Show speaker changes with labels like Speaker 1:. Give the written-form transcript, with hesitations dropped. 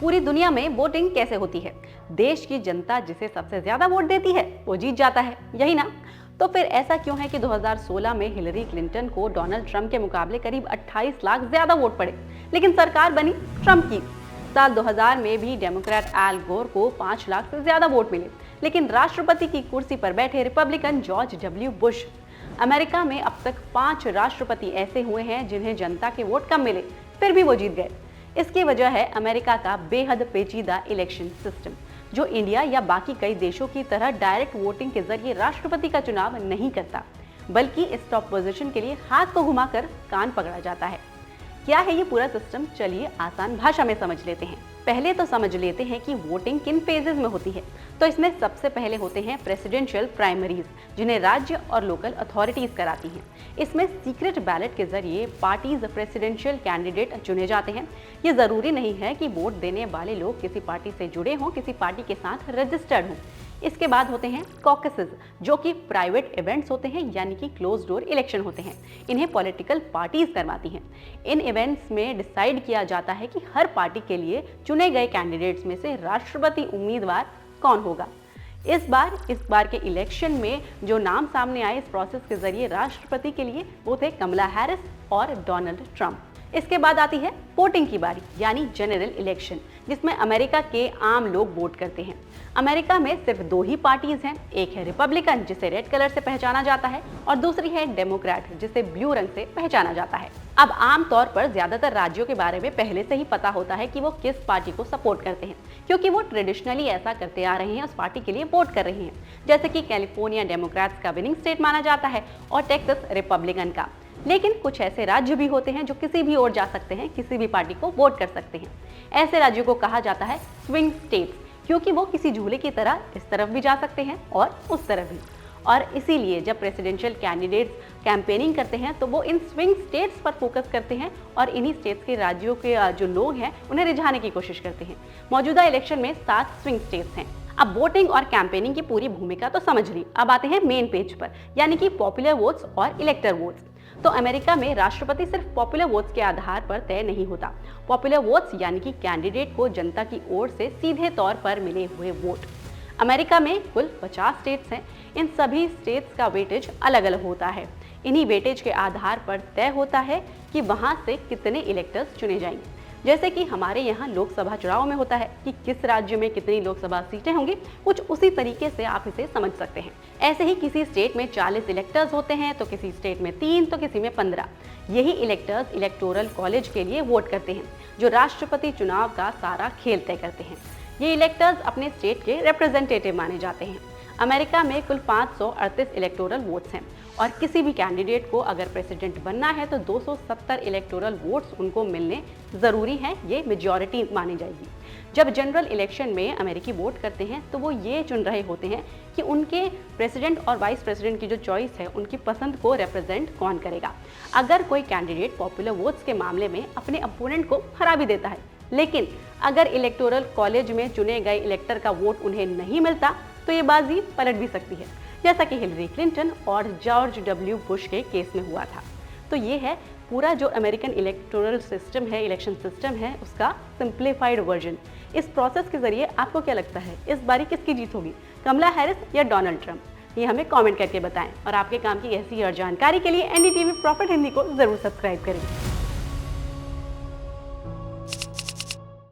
Speaker 1: पूरी दुनिया में वोटिंग कैसे होती है? देश की जनता जिसे सबसे ज्यादा वोट देती है वो जीत जाता है, यही ना? तो फिर ऐसा क्यों है कि 2016 में हिलरी क्लिंटन को डोनाल्ड ट्रंप के मुकाबले करीब 28 लाख ज्यादा वोट पड़े, लेकिन सरकार बनी ट्रंप की? साल 2000 में भी डेमोक्रेट एल गोर को 5 लाख से ज्यादा वोट मिले, लेकिन राष्ट्रपति की कुर्सी पर बैठे Republican George W Bush. America में अब तक 5 राष्ट्रपति ऐसे हुए हैं जिन्हें जनता के वोट कम मिले, फिर भी वो जीत गए। इसकी वजह है अमेरिका का बेहद पेचीदा इलेक्शन सिस्टम, जो इंडिया या बाकी कई देशों की तरह डायरेक्ट वोटिंग के जरिए राष्ट्रपति का चुनाव नहीं करता, बल्कि इस टॉप पोजीशन के लिए हाथ को घुमाकर कान पकड़ा जाता है। क्या है ये पूरा सिस्टम? चलिए आसान भाषा में समझ लेते हैं। पहले तो समझ लेते हैं कि वोटिंग किन फेजेस में होती है। तो इसमें सबसे पहले होते हैं प्रेसिडेंशियल प्राइमरीज, जिन्हें राज्य और लोकल अथॉरिटीज कराती हैं। इसमें सीक्रेट बैलेट के जरिए पार्टीज प्रेसिडेंशियल कैंडिडेट चुने जाते हैं। ये जरूरी नहीं है कि वोट देने वाले लोग किसी पार्टी से जुड़े हों, किसी पार्टी के साथ रजिस्टर्ड हों। इसके बाद होते हैं कॉकसेस, जो कि प्राइवेट इवेंट्स होते हैं, यानी कि क्लोज डोर इलेक्शन होते हैं। इन्हें पॉलिटिकल पार्टीज करवाती हैं। इन इवेंट्स में डिसाइड किया जाता है कि हर पार्टी के लिए चुने गए कैंडिडेट्स में से राष्ट्रपति उम्मीदवार कौन होगा। इस बार के इलेक्शन में जो नाम सामने आए इस प्रोसेस के जरिए राष्ट्रपति के लिए, वो थे कमला हैरिस और डोनाल्ड ट्रंप। इसके बाद आती है वोटिंग की बारी, यानी जनरल इलेक्शन, जिसमें अमेरिका के आम लोग वोट करते हैं। अमेरिका में सिर्फ 2 ही पार्टीज हैं, एक है रिपब्लिकन जिसे रेड कलर से पहचाना जाता है, और दूसरी है डेमोक्रेट जिसे ब्लू रंग से पहचाना जाता है। अब आम तौर पर ज्यादातर राज्यों के बारे में पहले से ही पता होता है कि वो किस पार्टी को सपोर्ट करते हैं, क्योंकि वो ट्रेडिशनली ऐसा करते आ रहे हैं, उस पार्टी के लिए वोट कर रहे हैं। जैसे कि कैलिफोर्निया डेमोक्रेट्स का विनिंग स्टेट माना जाता है और टेक्सास रिपब्लिकन का। लेकिन कुछ ऐसे राज्य भी होते हैं जो किसी भी ओर जा सकते हैं, किसी भी पार्टी को वोट कर सकते हैं। ऐसे राज्यों को कहा जाता है स्विंग स्टेट्स, क्योंकि वो किसी झूले की तरह इस तरफ भी जा सकते हैं और उस तरफ भी। और इसीलिए जब प्रेसिडेंशियल कैंडिडेट्स कैंपेनिंग करते हैं तो वो इन स्विंग स्टेट्स पर फोकस करते हैं और इन्हीं स्टेट्स के राज्यों के जो लोग हैं उन्हें रिझाने की कोशिश करते हैं। मौजूदा इलेक्शन में 7 स्विंग स्टेट्स हैं। अब वोटिंग और कैंपेनिंग की पूरी भूमिका तो समझ ली, अब आते हैं मेन पेज पर, यानी कि पॉपुलर वोट्स और इलेक्टर वोट्स। तो अमेरिका में राष्ट्रपति सिर्फ पॉपुलर वोट्स के आधार पर तय नहीं होता। पॉपुलर वोट्स यानी कि कैंडिडेट को जनता की ओर से सीधे तौर पर मिले हुए वोट। अमेरिका में कुल 50 स्टेट्स हैं। इन सभी स्टेट्स का वेटेज अलग अलग होता है। इन्हीं वेटेज के आधार पर तय होता है कि वहां से कितने इलेक्टर्स चुने जाएंगे। जैसे कि हमारे यहाँ लोकसभा चुनाव में होता है कि किस राज्य में कितनी लोकसभा सीटें होंगी, कुछ उसी तरीके से आप इसे समझ सकते हैं। ऐसे ही किसी स्टेट में 40 इलेक्टर्स होते हैं, तो किसी स्टेट में 3, तो किसी में 15। यही इलेक्टर्स इलेक्टोरल कॉलेज के लिए वोट करते हैं, जो राष्ट्रपति चुनाव का सारा खेल तय करते हैं। ये इलेक्टर्स अपने स्टेट के रिप्रेजेंटेटिव माने जाते हैं। अमेरिका में कुल 538 इलेक्टोरल वोट्स हैं और किसी भी कैंडिडेट को अगर प्रेसिडेंट बनना है तो 270 इलेक्टोरल वोट्स उनको मिलने ज़रूरी हैं। ये मेजॉरिटी मानी जाएगी। जब जनरल इलेक्शन में अमेरिकी वोट करते हैं तो वो ये चुन रहे होते हैं कि उनके प्रेसिडेंट और वाइस प्रेसिडेंट की जो चॉइस है, उनकी पसंद को रिप्रेजेंट कौन करेगा। अगर कोई कैंडिडेट पॉपुलर वोट्स के मामले में अपने अपोनेंट को हरा भी देता है, लेकिन अगर इलेक्टोरल कॉलेज में चुने गए इलेक्टर का वोट उन्हें नहीं मिलता तो ये बाजी पलट भी सकती है, जैसा कि हिलरी क्लिंटन और जॉर्ज डब्ल्यू बुश के केस में हुआ था। तो ये है पूरा जो अमेरिकन इलेक्टोरल सिस्टम है, इलेक्शन सिस्टम है, उसका सिंप्लीफाइड वर्जन। इस प्रोसेस के जरिए आपको क्या लगता है, इस बारी किसकी जीत होगी, कमला हैरिस या डोनाल्ड ट्रंप? ये हमें कमेंट करके बताएं। और आपके काम की ऐसी और जानकारी के लिए एनडीटीवी प्रॉफिट हिंदी को जरूर सब्सक्राइब करें।